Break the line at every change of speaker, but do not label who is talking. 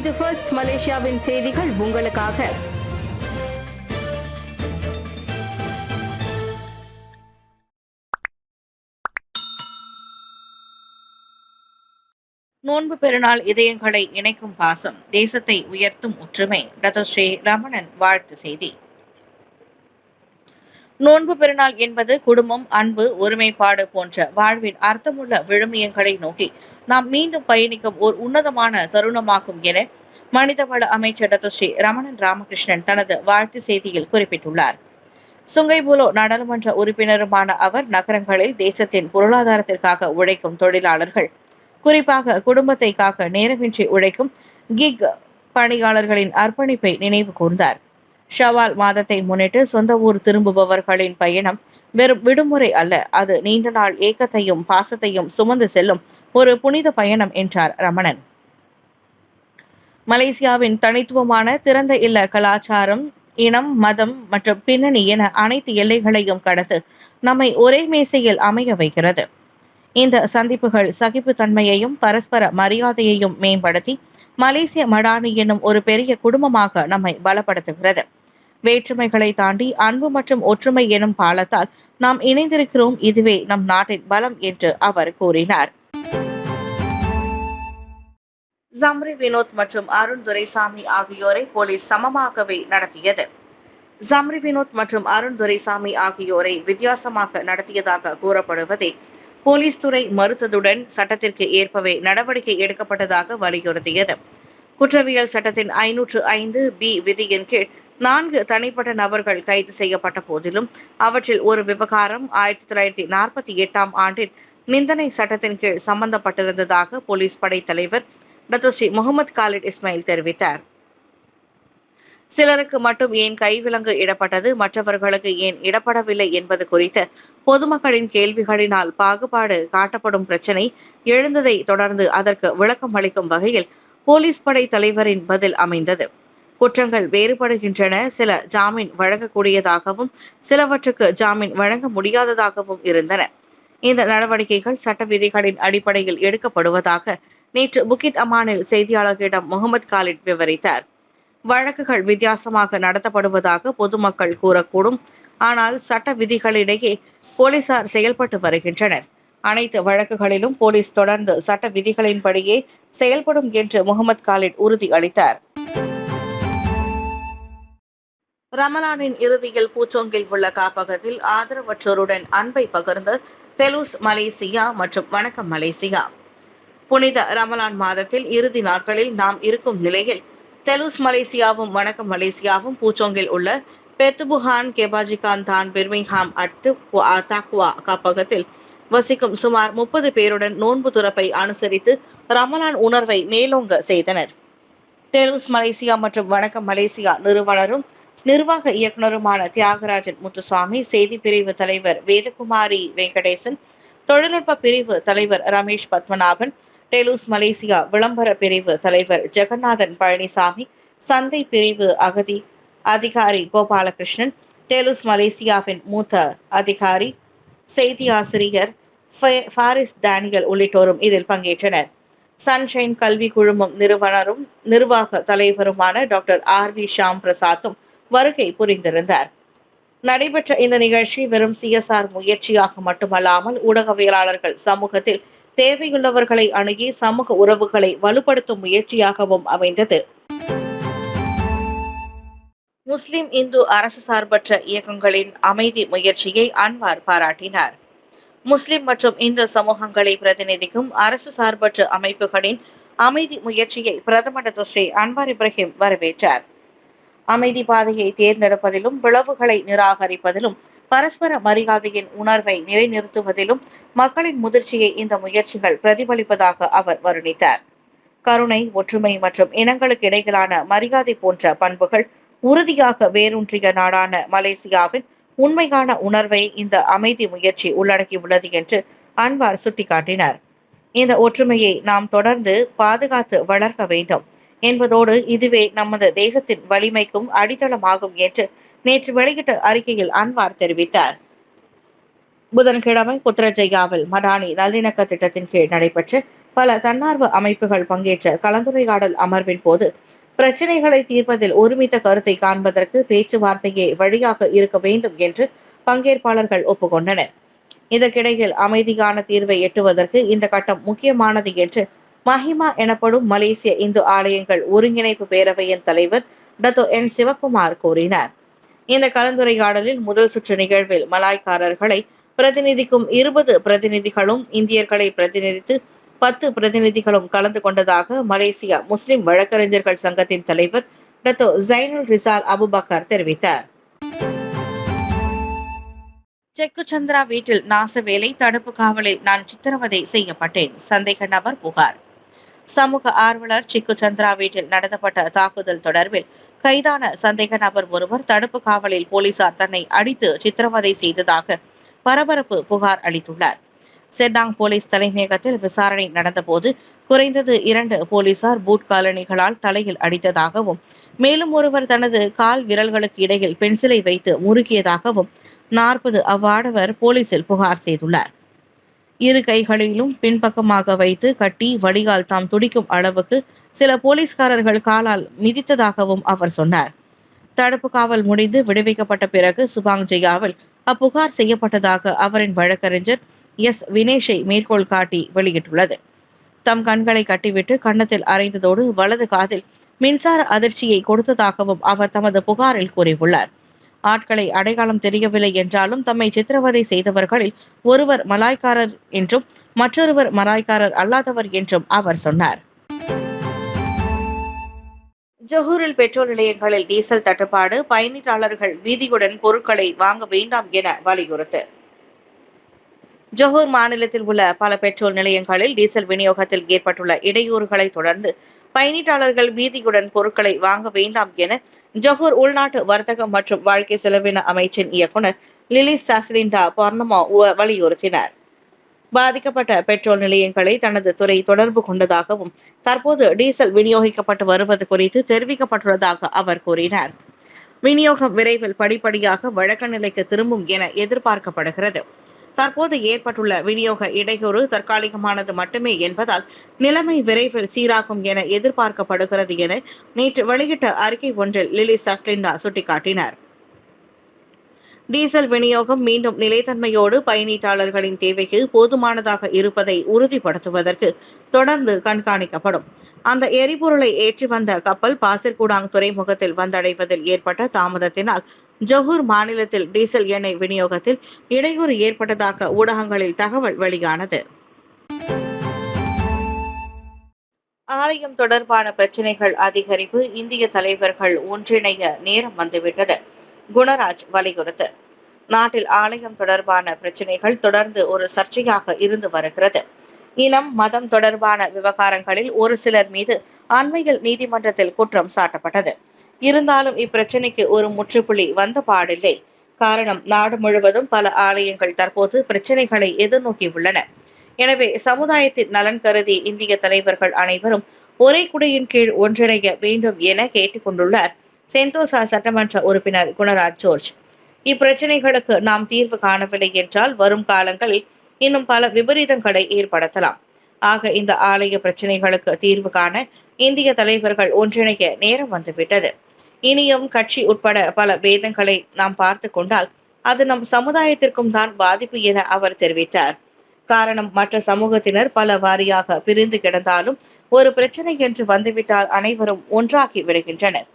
இது ஃபர்ஸ்ட் மலேசியாவின் செய்திகள் உங்களுக்காக.
நோன்பு பெருநாள் இதயங்களை இணைக்கும் பாசம், தேசத்தை உயர்த்தும் ஒற்றுமை. டத்தோஸ்ரீ ரமணன் வாழ்த்து செய்தி. நோன்பு பெருநாள் என்பது குடும்பம், அன்பு, ஒருமைப்பாடு போன்ற வாழ்வின் அர்த்தமுள்ள விழுமியங்களை நோக்கி நாம் மீண்டும் பயணிக்கும் ஓர் உன்னதமான தருணமாகும் என மனிதவள அமைச்சர் டத்தோஸ்ரீ ரமணன் ராமகிருஷ்ணன் தனது வாழ்த்து செய்தியில் குறிப்பிட்டுள்ளார். சுங்கைபுலோ நாடாளுமன்ற உறுப்பினருமான அவர் நகரங்களில் தேசத்தின் பொருளாதாரத்திற்காக உழைக்கும் தொழிலாளர்கள், குறிப்பாக குடும்பத்தை காக்க நேரமின்றி உழைக்கும் கிக் பணியாளர்களின் அர்ப்பணிப்பை நினைவு கூர்ந்தார். ஷவால் மாதத்தை முன்னிட்டு சொந்த ஊர் திரும்புபவர்களின் பயணம் வெறும் விடுமுறை அல்ல, அது நீண்ட நாள் ஏக்கத்தையும் பாசத்தையும் சுமந்து செல்லும் ஒரு புனித பயணம் என்றார் ரமணன். மலேசியாவின் தனித்துவமான திறந்த இல்ல கலாச்சாரம், இனம், மதம் மற்றும் பின்னணி என அனைத்து எல்லைகளையும் கடந்து நம்மை ஒரே மேசையில் அமைய வைக்கிறது. இந்த சந்திப்புகள் சகிப்புத்தன்மையையும் பரஸ்பர மரியாதையையும் மேம்படுத்தி மலேசிய மடானி என்னும் ஒரு பெரிய குடும்பமாக நம்மை பலப்படுத்துகிறது. வேற்றுமைகளை தாண்டி அன்பு மற்றும் ஒற்றுமை எனும் பாலத்தால் நாம் இணைந்திருக்கிறோம். இதுவே நம் நாட்டின் பலம் என்று அவர் கூறினார். ஜம்ரி வினோத் மற்றும் அருண் துரைசாமி ஆகியோரை போலீஸ் சமமாகவே நடத்தியது. ஜம்ரி வினோத் மற்றும் அருண் துரைசாமி ஆகியோரை வித்தியாசமாக நடத்தியதாக கூறப்படுவதை போலீஸ் துறை மறுத்ததுடன் சட்டத்திற்கு ஏற்பவே நடவடிக்கை எடுக்கப்பட்டதாக வலியுறுத்தியது. குற்றவியல் சட்டத்தின் 505B விதியின் கீழ் 4 தனிப்பட்ட நபர்கள் கைது செய்யப்பட்ட போதிலும் அவற்றில் ஒரு விவகாரம் 1948ஆம் ஆண்டின் நிந்தனை சட்டத்தின் கீழ் சம்பந்தப்பட்டிருந்ததாக போலீஸ் படை தலைவர் டத்தோஸ்ரீ முகமது காலிட் இஸ்மாயில் தெரிவித்தார். சிலருக்கு மட்டும் ஏன் கைவிலங்கு இடப்பட்டது, மற்றவர்களுக்கு ஏன் இடப்படவில்லை என்பது குறித்த பொதுமக்களின் கேள்விகளினால் பாகுபாடு காட்டப்படும் பிரச்சினை எழுந்ததை தொடர்ந்து அதற்கு விளக்கம் அளிக்கும் வகையில் போலீஸ் படை தலைவரின் பதில் அமைந்தது. குற்றங்கள் வேறுபடுகின்றன. சில ஜாமீன் வழங்கக்கூடியதாகவும் சிலவற்றுக்கு ஜாமீன் வழங்க முடியாததாகவும் இருந்தன. இந்த நடவடிக்கைகள் சட்ட விதிகளின் அடிப்படையில் எடுக்கப்படுவதாக நேற்று புக்கிட் அமானில் செய்தியாளர்களிடம் முகமது காலிட் விவரித்தார். வழக்குகள் வித்தியாசமாக நடத்தப்படுவதாக பொதுமக்கள் கூறக்கூடும், ஆனால் சட்ட விதிகளிடையே போலீசார் செயல்பட்டு வருகின்றனர். அனைத்து வழக்குகளிலும் போலீஸ் தொடர்ந்து சட்ட விதிகளின்படியே செயல்படும் என்று முகமது காலிட் உறுதி அளித்தார். ரமலானின் இறுதியில் பூச்சோங்கில் உள்ள காப்பகத்தில் ஆதரவற்றோருடன் அன்பை பகிர்ந்து தெலூஸ் மலேசியா மற்றும் வணக்கம் மலேசியா. புனித ரமலான் மாதத்தில் இறுதி நாட்களில் நாம் இருக்கும் நிலையில் தெலூஸ் மலேசியாவும் வணக்கம் மலேசியாவும் பூச்சோங்கில் உள்ள பெர்துபுஹான் கெபாஜிகான் தான் பிர்மிங்ஹாம் தாக்வா காப்பகத்தில் வசிக்கும் சுமார் 30 பேருடன் நோன்பு துறப்பை அனுசரித்து ரமலான் உணர்வை மேலோங்க செய்தனர். தெலூஸ் மலேசியா மற்றும் வணக்கம் மலேசியா நிறுவனரும் நிர்வாக இயக்குநருமான தியாகராஜன் முத்துசுவாமி, செய்தி பிரிவு தலைவர் வேதகுமாரி வெங்கடேசன், தொழில்நுட்ப பிரிவு தலைவர் ரமேஷ் பத்மநாபன், டெலூஸ் மலேசியா விளம்பர பிரிவு தலைவர் ஜெகநாதன் பழனிசாமி, சந்தை பிரிவு அதிகாரி கோபாலகிருஷ்ணன், டெலூஸ் மலேசியாவின் மூத்த அதிகாரி செய்தி ஆசிரியர் ஃபாரிஸ் டேனியல் உள்ளிட்டோரும் இதில் பங்கேற்றனர். சன்ஷைன் கல்வி குழுமம் நிறுவனரும் நிர்வாக தலைவருமான டாக்டர் RV ஷாம் பிரசாத்தும் வருகை புரிந்திருந்தார். நடைபெற்ற இந்த நிகழ்ச்சி வெறும் CSR முயற்சியாக மட்டுமல்லாமல் ஊடகவியலாளர்கள் சமூகத்தில் தேவையுள்ளவர்களை அணுகி சமூக உறவுகளை வலுப்படுத்தும் முயற்சியாகவும் அமைந்தது. முஸ்லிம் இந்து அரசு சார்பற்ற இயக்கங்களின் அமைதி முயற்சியை அன்வார் பாராட்டினார். முஸ்லிம் மற்றும் இந்து சமூகங்களை பிரதிநிதிக்கும் அரசு சார்பற்ற அமைப்புகளின் அமைதி முயற்சியை பிரதமர் டத்தோஸ்ரீ அன்வார் இப்ராஹிம் வரவேற்றார். அமைதி பாதையை தேர்ந்தெடுப்பதிலும் பிளவுகளை நிராகரிப்பதிலும் பரஸ்பர மரியாதையின் உணர்வை நிலைநிறுத்துவதிலும் மக்களின் முதிர்ச்சியை இந்த முயற்சிகள் பிரதிபலிப்பதாக அவர் வருணித்தார். கருணை, ஒற்றுமை மற்றும் இனங்களுக்கு இடையிலான மரியாதை போன்ற பண்புகள் உறுதியாக வேரூன்றிய நாடான மலேசியாவின் உண்மையான உணர்வை இந்த அமைதி முயற்சி உள்ளடக்கியுள்ளது என்று அன்வார் சுட்டிக்காட்டினார். இந்த ஒற்றுமையை நாம் தொடர்ந்து பாதுகாத்து வளர்க்க வேண்டும் என்பதோடு இதுவே நமது தேசத்தின் வலிமைக்கும் அடித்தளமாகும் என்று நேற்று வெளியிட்ட அறிக்கையில் அன்வார் தெரிவித்தார். புதன்கிழமை புத்ரஜயாவில் மடானி நல்லிணக்க திட்டத்தின் கீழ் நடைபெற்ற பல தன்னார்வ அமைப்புகள் பங்கேற்ற கலந்துரையாடல் அமர்வின் போது பிரச்சினைகளை தீர்ப்பதில் ஒருமித்த கருத்தை காண்பதற்கு பேச்சுவார்த்தையே வழியாக இருக்க வேண்டும் என்று பங்கேற்பாளர்கள் ஒப்புக்கொண்டனர். இதற்கிடையில் அமைதியான தீர்வை எட்டுவதற்கு இந்த கட்டம் முக்கியமானது என்று மஹிமா எனப்படும் மலேசிய இந்து ஆலயங்கள் ஒருங்கிணைப்பு பேரவையின் தலைவர் டத்தோ என் சிவகுமார் கூறினார். இந்த கலந்துரையாடலில் முதல் சுற்று நிகழ்வில் மலாய்க்காரர்களை பிரதிநிதிக்கும் 20 பிரதிநிதிகளும், இந்தியர்களை பிரதிநிதித்து 10 பிரதிநிதிகளும் கலந்து கொண்டதாக மலேசியா முஸ்லிம் வழக்கறிஞர்கள் சங்கத்தின் தலைவர் டத்தோ ஜைனுல் ரிசால் அபுபக்கர் தெரிவித்தார். செக்கு சந்திரா வீட்டில் நாசவேலை, தடுப்பு காவலில் நான் சித்திரவதை செய்யப்பட்டேன், சந்தேக நபர் புகார். சமூக ஆர்வலர் சிக்கு சந்திரா வீட்டில் நடத்தப்பட்ட தாக்குதல் தொடர்பில் கைதான சந்தேக நபர் ஒருவர் தடுப்பு காவலில் போலீசார் தன்னை அடித்து சித்திரவதை செய்ததாக பரபரப்பு புகார் அளித்துள்ளார். செட்டாங் போலீஸ் தலைமையகத்தில் விசாரணை நடந்தபோது குறைந்தது 2 போலீசார் பூட் காலணிகளால் தலையில் அடித்ததாகவும், மேலும் ஒருவர் தனது கால் விரல்களுக்கு இடையில் பென்சிலை வைத்து முறுக்கியதாகவும் 40 அவ்வாடவர் போலீசில் புகார் செய்துள்ளார். இரு கைகளிலும் பின்பக்கமாக வைத்து கட்டி வடிகால் தாம் துடிக்கும் அளவுக்கு சில போலீஸ்காரர்கள் காலால் மிதித்ததாகவும் அவர் சொன்னார். தடுப்பு காவல் முடிந்து விடுவிக்கப்பட்ட பிறகு சுபாங் ஜெயாவில் அப்புகார் செய்யப்பட்டதாக அவரின் வழக்கறிஞர் எஸ் வினேஷை மேற்கோள் காட்டி வெளியிட்டுள்ளது. தம் கண்களை கட்டிவிட்டு கன்னத்தில் அறைந்ததோடு வலது காதில் மின்சார அதிர்ச்சியை கொடுத்ததாகவும் அவர் தமது புகாரில் கூறியுள்ளார். ஆட்களை அடையாளம் தெரியவில்லை என்றாலும் தம்மை சித்திரவதை செய்தவர்களில் ஒருவர் மலாய்க்காரர் என்றும் மற்றொருவர் மலாய்க்காரர் அல்லாதவர் என்றும் அவர் சொன்னார். ஜொஹூரில் பெட்ரோல் நிலையங்களில் டீசல் தட்டுப்பாடு, பயணியாளர்கள் வீதியுடன் பொருட்களை வாங்க வேண்டாம் என வலியுறுத்து. ஜொஹூர் மாநிலத்தில் உள்ள பல பெட்ரோல் நிலையங்களில் டீசல் விநியோகத்தில் ஏற்பட்டுள்ள இடையூறுகளை தொடர்ந்து பயணியாளர்கள் வீதியுடன் பொருட்களை வாங்க வேண்டாம் என ஜொஹூர் உள்நாட்டு வர்த்தகம் மற்றும் வாழ்க்கை செலவின அமைச்சின் இயக்குனர் லிலிஸ் சாஸ்லிண்டா பார்னமோ வலியுறுத்தினார். பாதிக்கப்பட்ட பெட்ரோல் நிலையங்களை தனது துறை தொடர்பு கொண்டதாகவும் தற்போது டீசல் விநியோகிக்கப்பட்டு வருவது குறித்து தெரிவிக்கப்பட்டுள்ளதாக அவர் கூறினார். விநியோகம் விரைவில் படிப்படியாக வழக்க நிலைக்கு திரும்பும் என எதிர்பார்க்கப்படுகிறது. தற்போது ஏற்பட்டுள்ள விநியோக இடையூறு தற்காலிகமானது மட்டுமே என்பதால் நிலைமை விரைவில் சீராகும் என எதிர்பார்க்கப்படுகிறது என நேற்று வெளியிட்ட அறிக்கை ஒன்றில் லிலிஸ் சாஸ்லிண்டா சுட்டிக்காட்டினார். டீசல் விநியோகம் மீண்டும் நிலைத்தன்மையோடு பயணீட்டாளர்களின் தேவைக்கு போதுமானதாக இருப்பதை உறுதிப்படுத்துவதற்கு தொடர்ந்து கண்காணிக்கப்படும். அந்த எரிபொருளை ஏற்றி வந்த கப்பல் பாசிர்குடாங் துறைமுகத்தில் வந்தடைவதில் ஏற்பட்ட தாமதத்தினால் ஜொஹூர் மாநிலத்தில் டீசல் எண்ணெய் விநியோகத்தில் இடையூறு ஏற்பட்டதாக ஊடகங்களில் தகவல் வெளியானது. ஆலயம் தொடர்பான பிரச்சினைகள் அதிகரிப்பு, இந்திய தலைவர்கள் ஒன்றிணைய நேரம் வந்துவிட்டது. குணராஜ் வலியுறுத்து. நாட்டில் ஆலயம் தொடர்பான பிரச்சினைகள் தொடர்ந்து ஒரு சர்ச்சையாக இருந்து வருகிறது. இனம், மதம் தொடர்பான விவகாரங்களில் ஒரு சிலர் மீது அண்மையில் நீதிமன்றத்தில் குற்றம் சாட்டப்பட்டது. இருந்தாலும் இப்பிரச்சினைக்கு ஒரு முற்றுப்புள்ளி வந்த பாடில்லை. காரணம், நாடு முழுவதும் பல ஆலயங்கள் தற்போது பிரச்சினைகளை எதிர்நோக்கியுள்ளன. எனவே சமுதாயத்தின் நலன் கருதி இந்திய தலைவர்கள் அனைவரும் ஒரே குடையின் கீழ் ஒன்றிணைய வேண்டும் என கேட்டுக்கொண்டுள்ளார் செந்தோசா சட்டமன்ற உறுப்பினர் குணராஜ் ஜோர்ஜ். இப்பிரச்சினைகளுக்கு நாம் தீர்வு காணவில்லை என்றால் வரும் காலங்களில் இன்னும் பல விபரீதங்களை ஏற்படுத்தலாம். ஆக இந்த ஆலய பிரச்சினைகளுக்கு தீர்வு காண இந்திய தலைவர்கள் ஒன்றிணைய நேரம் வந்துவிட்டது. இனியும் கட்சி உட்பட பல பேதங்களை நாம் பார்த்து கொண்டால் அது நம் சமுதாயத்திற்கும் தான் பாதிப்பு என அவர் தெரிவித்தார். காரணம், மற்ற சமூகத்தினர் பல வாரியாக பிரிந்து கிடந்தாலும் ஒரு பிரச்சனை என்று வந்துவிட்டால் அனைவரும் ஒன்றாகி விடுகின்றனர்.